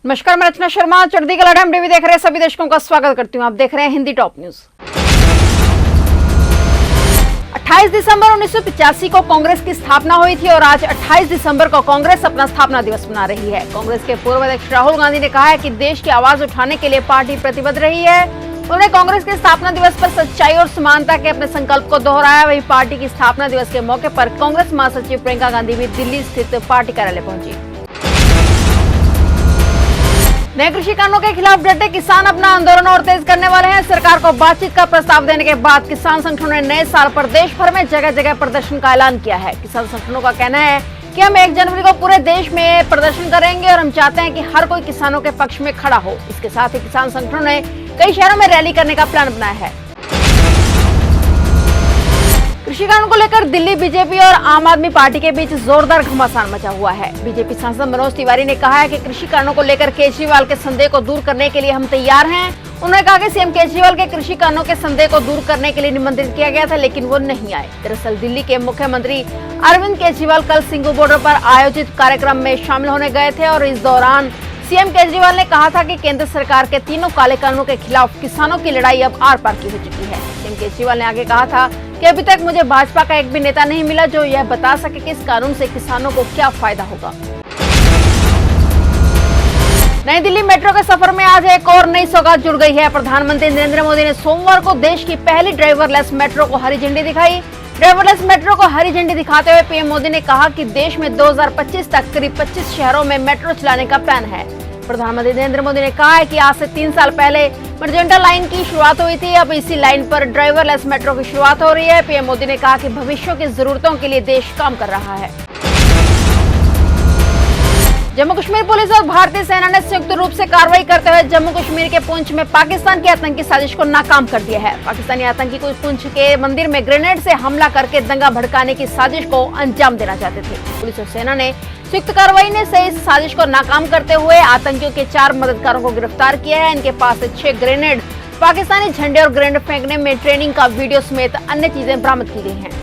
नमस्कार, मैं रचना शर्मा चढ़ती कला टाइम टीवी देख रहे हैं सभी दर्शकों का स्वागत करती हूं। आप देख रहे हैं हिंदी टॉप न्यूज। 28 दिसंबर 1985 को कांग्रेस की स्थापना हुई थी और आज 28 दिसंबर को कांग्रेस अपना स्थापना दिवस मना रही है। कांग्रेस के पूर्व अध्यक्ष राहुल गांधी ने कहा है कि देश की आवाज उठाने के लिए पार्टी प्रतिबद्ध रही है। उन्होंने कांग्रेस के स्थापना दिवस पर सच्चाई और समानता के अपने संकल्प को दोहराया। वहीं पार्टी की स्थापना दिवस के मौके पर कांग्रेस महासचिव प्रियंका गांधी भी दिल्ली स्थित पार्टी कार्यालय पहुंची। नए कृषि कानूनों के खिलाफ डटे किसान अपना आंदोलन और तेज करने वाले हैं। सरकार को बातचीत का प्रस्ताव देने के बाद किसान संगठनों ने नए साल पर देश भर में जगह जगह प्रदर्शन का ऐलान किया है। किसान संगठनों का कहना है कि हम 1 जनवरी को पूरे देश में प्रदर्शन करेंगे और हम चाहते हैं कि हर कोई किसानों के पक्ष में खड़ा हो। इसके साथ ही किसान संगठनों ने कई शहरों में रैली करने का प्लान बनाया है। कृषि कानून को लेकर दिल्ली बीजेपी और आम आदमी पार्टी के बीच जोरदार घमासान मचा हुआ है। बीजेपी सांसद मनोज तिवारी ने कहा है कि कृषि कानूनों को लेकर केजरीवाल के संदेह को दूर करने के लिए हम तैयार हैं। उन्होंने कहा कि सीएम केजरीवाल के कृषि कानूनों के संदेह को दूर करने के लिए निमंत्रित किया गया था, लेकिन वो नहीं आए। दरअसल दिल्ली के मुख्यमंत्री अरविंद केजरीवाल कल सिंघू बॉर्डर पर आयोजित कार्यक्रम में शामिल होने गए थे और इस दौरान सीएम केजरीवाल ने कहा था कि केंद्र सरकार के तीनों काले कानूनों के खिलाफ किसानों की लड़ाई अब आर पार की हो चुकी है। सीएम केजरीवाल ने आगे कहा था कि अभी तक मुझे भाजपा का एक भी नेता नहीं मिला जो यह बता सके कि इस कानून से किसानों को क्या फायदा होगा। नई दिल्ली मेट्रो के सफर में आज एक और नई सौगात जुड़ गई है। प्रधानमंत्री नरेंद्र मोदी ने सोमवार को देश की पहली ड्राइवरलेस मेट्रो को हरी झंडी दिखाई। ड्राइवरलेस मेट्रो को हरी झंडी दिखाते हुए पीएम मोदी ने कहा कि देश में 2025 तक करीब 25 शहरों में मेट्रो चलाने का प्लान है। प्रधानमंत्री नरेंद्र मोदी ने कहा है कि आज से 3 साल पहले मजेंटा लाइन की शुरुआत हुई थी, अब इसी लाइन पर ड्राइवरलेस मेट्रो की शुरुआत हो रही है। पीएम मोदी ने कहा कि भविष्य की जरूरतों के लिए देश काम कर रहा है। जम्मू कश्मीर पुलिस और भारतीय सेना ने संयुक्त रूप से कार्रवाई करते हुए जम्मू कश्मीर के पुंछ में पाकिस्तान की आतंकी साजिश को नाकाम कर दिया है। पाकिस्तानी आतंकी को पुंछ के मंदिर में ग्रेनेड से हमला करके दंगा भड़काने की साजिश को अंजाम देना चाहते थे। पुलिस और सेना ने संयुक्त कार्रवाई ने से इस साजिश को नाकाम करते हुए आतंकियों के 4 मददगारों को गिरफ्तार किया है। इनके पास से 6 ग्रेनेड, पाकिस्तानी झंडे और ग्रेनेड फेंकने में ट्रेनिंग का वीडियो समेत अन्य चीजें बरामद की गई हैं।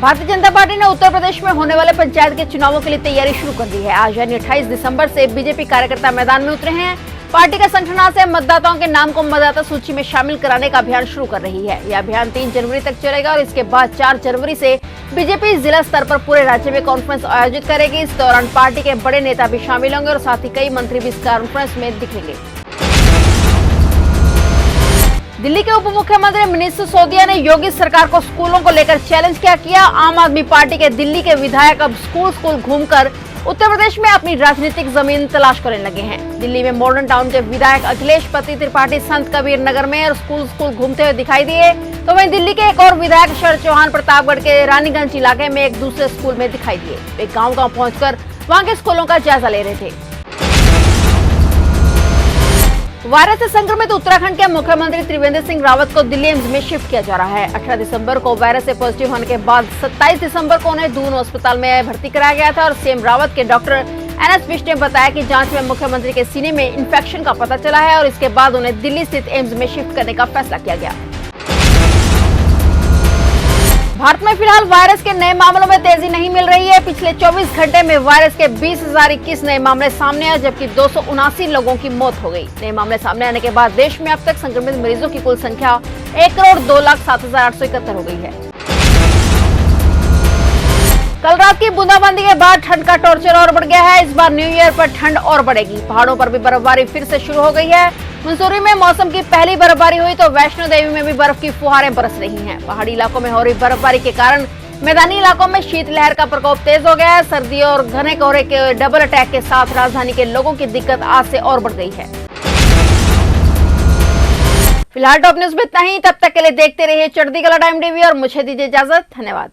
भारतीय जनता पार्टी ने उत्तर प्रदेश में होने वाले पंचायत के चुनावों के लिए तैयारी शुरू कर दी है। आज यानी 28 दिसंबर से बीजेपी कार्यकर्ता मैदान में उतरे हैं। पार्टी का संगठन आज से मतदाताओं के नाम को मतदाता सूची में शामिल कराने का अभियान शुरू कर रही है। यह अभियान 3 जनवरी तक चलेगा और इसके बाद 4 जनवरी से बीजेपी जिला स्तर पर पूरे राज्य में कॉन्फ्रेंस आयोजित करेगी। इस दौरान पार्टी के बड़े नेता भी शामिल होंगे और साथ ही कई मंत्री भी इस कॉन्फ्रेंस में दिखेंगे। दिल्ली के उप मुख्यमंत्री मनीष सिसोदिया ने योगी सरकार को स्कूलों को लेकर चैलेंज किया। आम आदमी पार्टी के दिल्ली के विधायक अब स्कूल घूमकर उत्तर प्रदेश में अपनी राजनीतिक जमीन तलाश करने लगे हैं। दिल्ली में मॉडर्न टाउन के विधायक अखिलेश पति त्रिपाठी संत कबीर नगर में और स्कूल घूमते हुए दिखाई दिए, तो वहीं दिल्ली के एक और विधायक शरद चौहान प्रतापगढ़ के रानीगंज इलाके में एक दूसरे स्कूल में दिखाई दिए। वे गाँव पहुंचकर वहां के स्कूलों का जायजा ले रहे थे। वायरस से संक्रमित उत्तराखंड के मुख्यमंत्री त्रिवेंद्र सिंह रावत को दिल्ली एम्स में शिफ्ट किया जा रहा है। 18 दिसंबर को वायरस से पॉजिटिव होने के बाद 27 दिसंबर को उन्हें दून अस्पताल में भर्ती कराया गया था और सीएम रावत के डॉक्टर एनएस बिष्ट ने बताया कि जांच में मुख्यमंत्री के सीने में इन्फेक्शन का पता चला है और इसके बाद उन्हें दिल्ली स्थित एम्स में शिफ्ट करने का फैसला किया गया। भारत में फिलहाल वायरस के नए मामलों में तेजी नहीं मिल रही है। पिछले 24 घंटे में वायरस के 20,021 नए मामले सामने आए, जबकि 279 लोगों की मौत हो गई। नए मामले सामने आने के बाद देश में अब तक संक्रमित मरीजों की कुल संख्या 1,02,07,871 हो गई है। कल रात की बूंदाबांदी के बाद ठंड का टॉर्चर और बढ़ गया है। इस बार न्यू ईयर पर ठंड और बढ़ेगी। पहाड़ों पर भी बर्फबारी फिर से शुरू हो गई है। मसूरी में मौसम की पहली बर्फबारी हुई तो वैष्णो देवी में भी बर्फ की फुहारें बरस रही हैं। पहाड़ी इलाकों में हो रही बर्फबारी के कारण मैदानी इलाकों में शीतलहर का प्रकोप तेज हो गया है। सर्दी और घने कोहरे के डबल अटैक के साथ राजधानी के लोगों की दिक्कत आज से और बढ़ गई है। फिलहाल टॉप न्यूज में इतना ही। तब तक के लिए देखते रहिए चढ़ती कला टाइम टीवी और मुझे दीजिए इजाजत। धन्यवाद।